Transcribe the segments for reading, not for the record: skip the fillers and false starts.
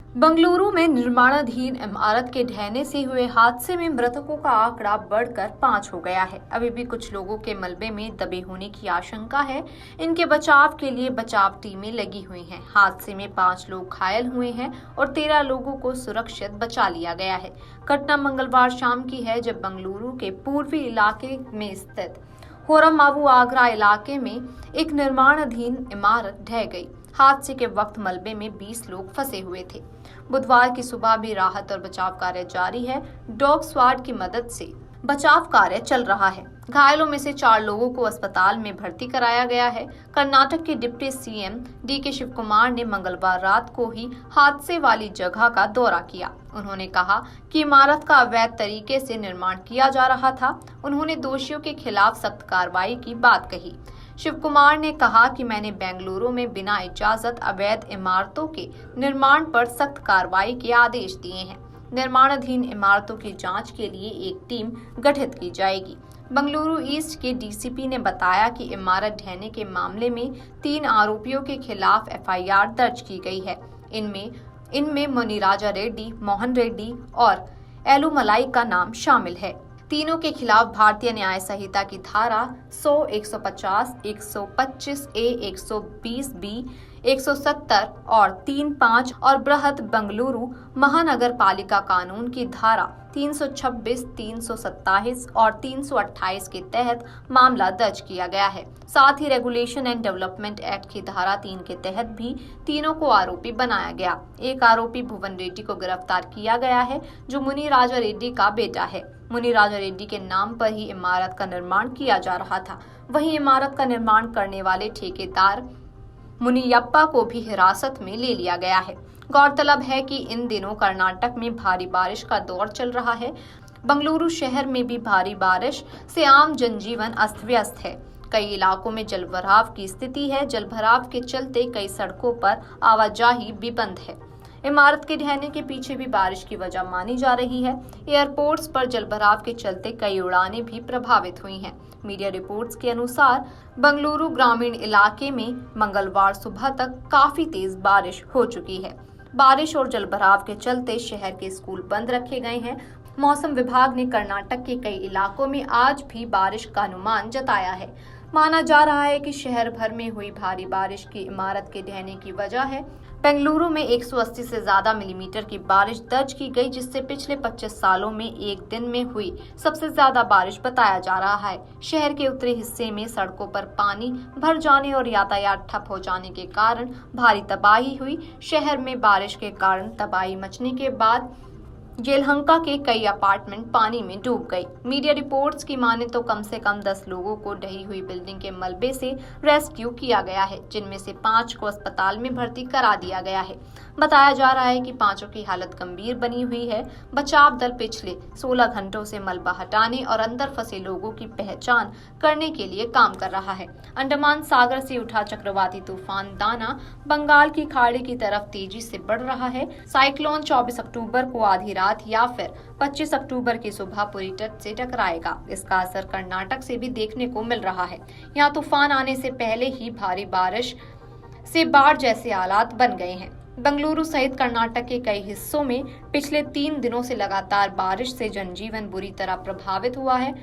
बंगलुरु में निर्माणाधीन इमारत के ढहने से हुए हादसे में मृतकों का आंकड़ा बढ़कर 5 हो गया है। अभी भी कुछ लोगों के मलबे में दबे होने की आशंका है। इनके बचाव के लिए बचाव टीमें लगी हुई हैं। हादसे में 5 लोग घायल हुए हैं और 13 लोगों को सुरक्षित बचा लिया गया है। घटना मंगलवार शाम की है, जब बंगलुरु के पूर्वी इलाके में स्थित होरमावु आगरा इलाके में एक निर्माणाधीन इमारत ढह गई। हादसे के वक्त मलबे में 20 लोग फंसे हुए थे। बुधवार की सुबह भी राहत और बचाव कार्य जारी है। डॉग स्क्वाड की मदद से बचाव कार्य चल रहा है। घायलों में से 4 लोगों को अस्पताल में भर्ती कराया गया है। कर्नाटक के deputy CM DK Shivakumar ने मंगलवार रात को ही हादसे वाली जगह का दौरा किया। उन्होंने कहा कि इमारत का अवैध तरीके से निर्माण किया जा रहा था। उन्होंने दोषियों के खिलाफ सख्त कार्रवाई की बात कही। शिव कुमार ने कहा कि मैंने बेंगलुरु में बिना इजाजत अवैध इमारतों के निर्माण पर सख्त कार्रवाई के आदेश दिए हैं। निर्माणाधीन इमारतों की जांच के लिए एक टीम गठित की जाएगी। बंगलुरु ईस्ट के डीसीपी ने बताया कि इमारत ढहने के मामले में 3 आरोपियों के खिलाफ एफआईआर दर्ज की गई है। इनमें मुनिराजा रेड्डी, मोहन रेड्डी और एलुमलाई का नाम शामिल है। तीनों के खिलाफ भारतीय न्याय संहिता की धारा 100, 150, 125 ए, 120 बी, 170 और 35 और बृहद बंगलुरु महानगर पालिका कानून की धारा 326, 327 और 328 के तहत मामला दर्ज किया गया है। साथ ही रेगुलेशन एंड डेवलपमेंट एक्ट की धारा 3 के तहत भी तीनों को आरोपी बनाया गया। एक आरोपी भुवन रेड्डी को गिरफ्तार किया गया है, जो मुनिराजा रेड्डी का बेटा है। मुनिराजा रेड्डी के नाम पर ही इमारत का निर्माण किया जा रहा था। वहीं इमारत का निर्माण करने वाले ठेकेदार मुनियप्पा को भी हिरासत में ले लिया गया है। गौरतलब है कि इन दिनों कर्नाटक में भारी बारिश का दौर चल रहा है। बंगलुरु शहर में भी भारी बारिश से आम जनजीवन अस्त व्यस्त है। कई इलाकों में जलभराव की स्थिति है। जलभराव के चलते कई सड़कों पर आवाजाही भी बंद है। इमारत के ढहने के पीछे भी बारिश की वजह मानी जा रही है। एयरपोर्ट्स पर जलभराव के चलते कई उड़ानें भी प्रभावित हुई हैं। मीडिया रिपोर्ट्स के अनुसार बंगलुरु ग्रामीण इलाके में मंगलवार सुबह तक काफी तेज बारिश हो चुकी है। बारिश और जलभराव के चलते शहर के स्कूल बंद रखे गए हैं। मौसम विभाग ने कर्नाटक के कई इलाकों में आज भी बारिश का अनुमान जताया है। माना जा रहा है कि शहर भर में हुई भारी बारिश की इमारत के ढहने की वजह है। बेंगलुरु में 180 से ज्यादा मिलीमीटर की बारिश दर्ज की गई, जिससे पिछले 25 सालों में एक दिन में हुई सबसे ज्यादा बारिश बताया जा रहा है। शहर के उत्तरी हिस्से में सड़कों पर पानी भर जाने और यातायात ठप हो जाने के कारण भारी तबाही हुई। शहर में बारिश के कारण तबाही मचने के बाद येलहंका के कई अपार्टमेंट पानी में डूब गई। मीडिया रिपोर्ट्स की माने तो कम से कम 10 लोगों को ढही हुई बिल्डिंग के मलबे से रेस्क्यू किया गया है, जिनमें से 5 को अस्पताल में भर्ती करा दिया गया है। बताया जा रहा है कि 5 की हालत गंभीर बनी हुई है। बचाव दल पिछले 16 घंटों से मलबा हटाने और अंदर फंसे लोगों की पहचान करने के लिए काम कर रहा है। अंडमान सागर से उठा चक्रवाती तूफान दाना बंगाल की खाड़ी की तरफ तेजी से बढ़ रहा है। साइक्लोन 24 अक्टूबर को आधी रात या फिर 25 अक्टूबर की सुबह पूरी तट से टकराएगा। इसका असर कर्नाटक से भी देखने को मिल रहा है। यहाँ तूफान आने से पहले ही भारी बारिश से बाढ़ जैसे हालात बन गए हैं। बंगलुरु सहित कर्नाटक के कई हिस्सों में पिछले 3 दिनों से लगातार बारिश से जनजीवन बुरी तरह प्रभावित हुआ है।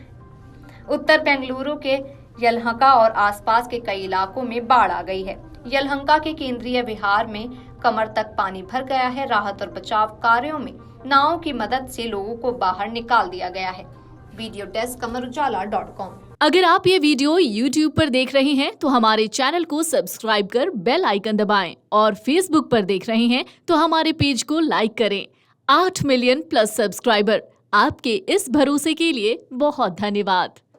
उत्तर बेंगलुरु के येलहंका और आसपास के कई इलाकों में बाढ़ आ गई है। येलहंका के केंद्रीय विहार में कमर तक पानी भर गया है। राहत और बचाव कार्यों में नावों की मदद से लोगों को बाहर निकाल दिया गया है। Video desk amarujala.com। अगर आप ये वीडियो YouTube पर देख रहे हैं तो हमारे चैनल को सब्सक्राइब कर बेल आइकन दबाएं और Facebook पर देख रहे हैं तो हमारे पेज को लाइक करें। 8 मिलियन प्लस सब्सक्राइबर, आपके इस भरोसे के लिए बहुत धन्यवाद।